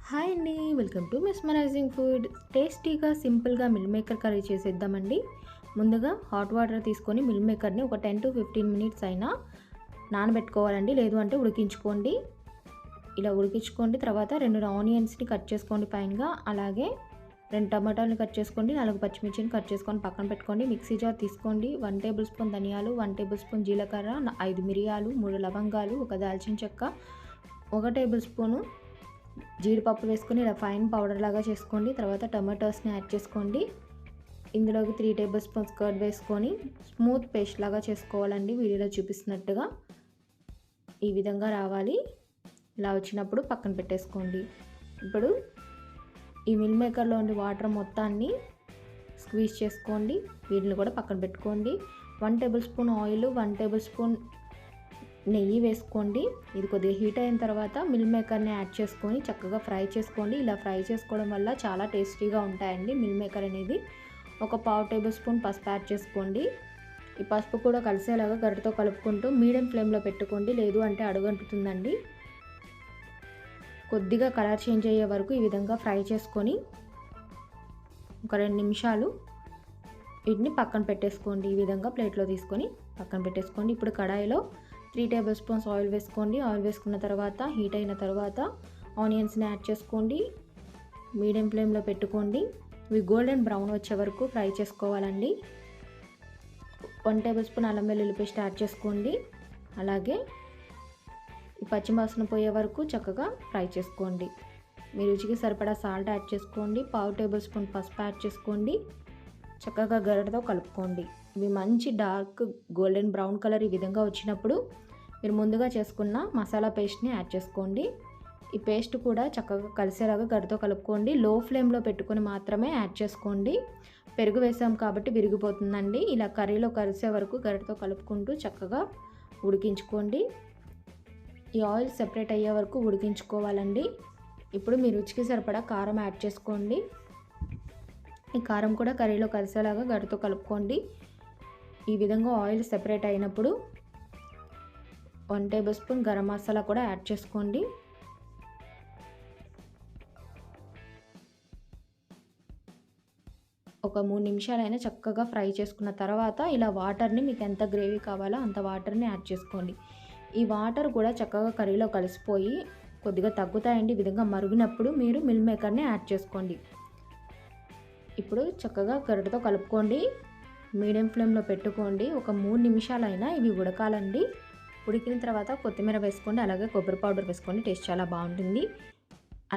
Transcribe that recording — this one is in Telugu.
హాయ్ అండి. Welcome to mesmerising food. టేస్టీగా, సింపుల్‌గా మిల్ మేకర్ కర్రీ చేసేద్దామండి. ముందుగా హాట్ వాటర్ తీసుకొని మిల్ మేకర్‌ని ఒక 10-15 మినిట్స్ అయినా నానబెట్టుకోవాలండి. లేదు అంటే ఉడికించుకోండి. ఇలా ఉడికించుకోండి. తర్వాత 2 ఆనియన్స్‌ని కట్ చేసుకోండి పైనగా. అలాగే 2 టమాటాలను కట్ చేసుకోండి. 4 పచ్చిమిర్చిని కట్ చేసుకొని పక్కన పెట్టుకోండి. మిక్సీ జార్ తీసుకోండి. 1 టేబుల్ స్పూన్ ధనియాలు, 1 టేబుల్ స్పూన్ జీలకర్ర, 5 మిరియాలు, 3 లవంగాలు, ఒక దాల్చిన చెక్క, 1 టేబుల్ స్పూను జీడిపప్పు వేసుకొని ఇలా ఫైన్ పౌడర్ లాగా చేసుకోండి. తర్వాత టమాటోస్ని యాడ్ చేసుకోండి. ఇందులోకి 3 టేబుల్ స్పూన్స్ కర్డ్ వేసుకొని స్మూత్ పేస్ట్ లాగా చేసుకోవాలండి. వీడియోలో చూపిస్తున్నట్టుగా ఈ విధంగా రావాలి. ఇలా వచ్చినప్పుడు పక్కన పెట్టేసుకోండి. ఇప్పుడు ఈ మిల్ మేకర్లో ఉండే వాటర్ మొత్తాన్ని స్క్వీజ్ చేసుకోండి. వీటిని కూడా పక్కన పెట్టుకోండి. 1 table spoon oil, 1 table spoon నెయ్యి వేసుకోండి. ఇది కొద్దిగా హీట్ అయిన తర్వాత మిల్ మేకర్ని యాడ్ చేసుకొని చక్కగా ఫ్రై చేసుకోండి. ఇలా ఫ్రై చేసుకోవడం వల్ల చాలా టేస్టీగా ఉంటాయండి మిల్ మేకర్ అనేది. ఒక పావు టేబుల్ స్పూన్ పసుపు యాడ్ చేసుకోండి. ఈ పసుపు కూడా కలిసేలాగా గరిటతో కలుపుకుంటూ మీడియం ఫ్లేమ్లో పెట్టుకోండి. లేదు అంటే అడుగంటుతుందండి. కొద్దిగా కలర్ చేంజ్ అయ్యే వరకు ఈ విధంగా ఫ్రై చేసుకొని ఒక 2 నిమిషాలు వీటిని పక్కన పెట్టేసుకోండి. ఈ విధంగా ప్లేట్లో తీసుకొని పక్కన పెట్టేసుకోండి. ఇప్పుడు కడాయిలో 3 టేబుల్ స్పూన్స్ ఆయిల్ వేసుకోండి. ఆయిల్ వేసుకున్న తర్వాత హీట్ అయిన తర్వాత ఆనియన్స్ని యాడ్ చేసుకోండి. మీడియం ఫ్లేమ్లో పెట్టుకోండి. ఇవి గోల్డెన్ బ్రౌన్ వచ్చే వరకు ఫ్రై చేసుకోవాలండి. 1 టేబుల్ స్పూన్ అల్లం వెల్లుల్లి పేస్ట్ యాడ్ చేసుకోండి. అలాగే ఈ పచ్చివాసన పోయే వరకు చక్కగా ఫ్రై చేసుకోండి. మీ రుచికి సరిపడా సాల్ట్ యాడ్ చేసుకోండి. పావు టేబుల్ స్పూన్ పసుపు యాడ్ చేసుకోండి. చక్కగా గరిటతో కలుపుకోండి. ఇవి మంచి డార్క్ గోల్డెన్ బ్రౌన్ కలర్ ఈ విధంగా వచ్చినప్పుడు మీరు ముందుగా చేసుకున్న మసాలా పేస్ట్ని యాడ్ చేసుకోండి. ఈ పేస్ట్ కూడా చక్కగా కలిసేలాగా గరిటతో కలుపుకోండి. లో ఫ్లేమ్లో పెట్టుకొని మాత్రమే యాడ్ చేసుకోండి. పెరుగు వేసాం కాబట్టి విరిగిపోతుందండి. ఇలా కర్రీలో కలిసే వరకు గరిటతో కలుపుకుంటూ చక్కగా ఉడికించుకోండి. ఈ ఆయిల్ సెపరేట్ అయ్యే వరకు ఉడికించుకోవాలండి. ఇప్పుడు మీ రుచికి సరిపడా కారం యాడ్ చేసుకోండి. ఈ కారం కూడా కర్రీలో కలిసేలాగా గరిటతో కలుపుకోండి. ఈ విధంగా ఆయిల్ సెపరేట్ అయినప్పుడు 1 టేబుల్ స్పూన్ గరం మసాలా కూడా యాడ్ చేసుకోండి. ఒక 3 నిమిషాలైనా చక్కగా ఫ్రై చేసుకున్న తర్వాత ఇలా వాటర్ని మీకు ఎంత గ్రేవీ కావాలో అంత వాటర్ని యాడ్ చేసుకోండి. ఈ వాటర్ కూడా చక్కగా కర్రీలో కలిసిపోయి కొద్దిగా తగ్గుతాయండి. ఈ విధంగా మరిగినప్పుడు మీరు మిల్ మేకర్ని యాడ్ చేసుకోండి. ఇప్పుడు చక్కగా గరిటతో కలుపుకోండి. మీడియం ఫ్లేమ్లో పెట్టుకోండి. ఒక 3 నిమిషాలైనా ఇవి ఉడకాలండి. ఉడికిన తర్వాత కొత్తిమీర వేసుకోండి. అలాగే కొబ్బరి పౌడర్ వేసుకోండి. టేస్ట్ చాలా బాగుంటుంది.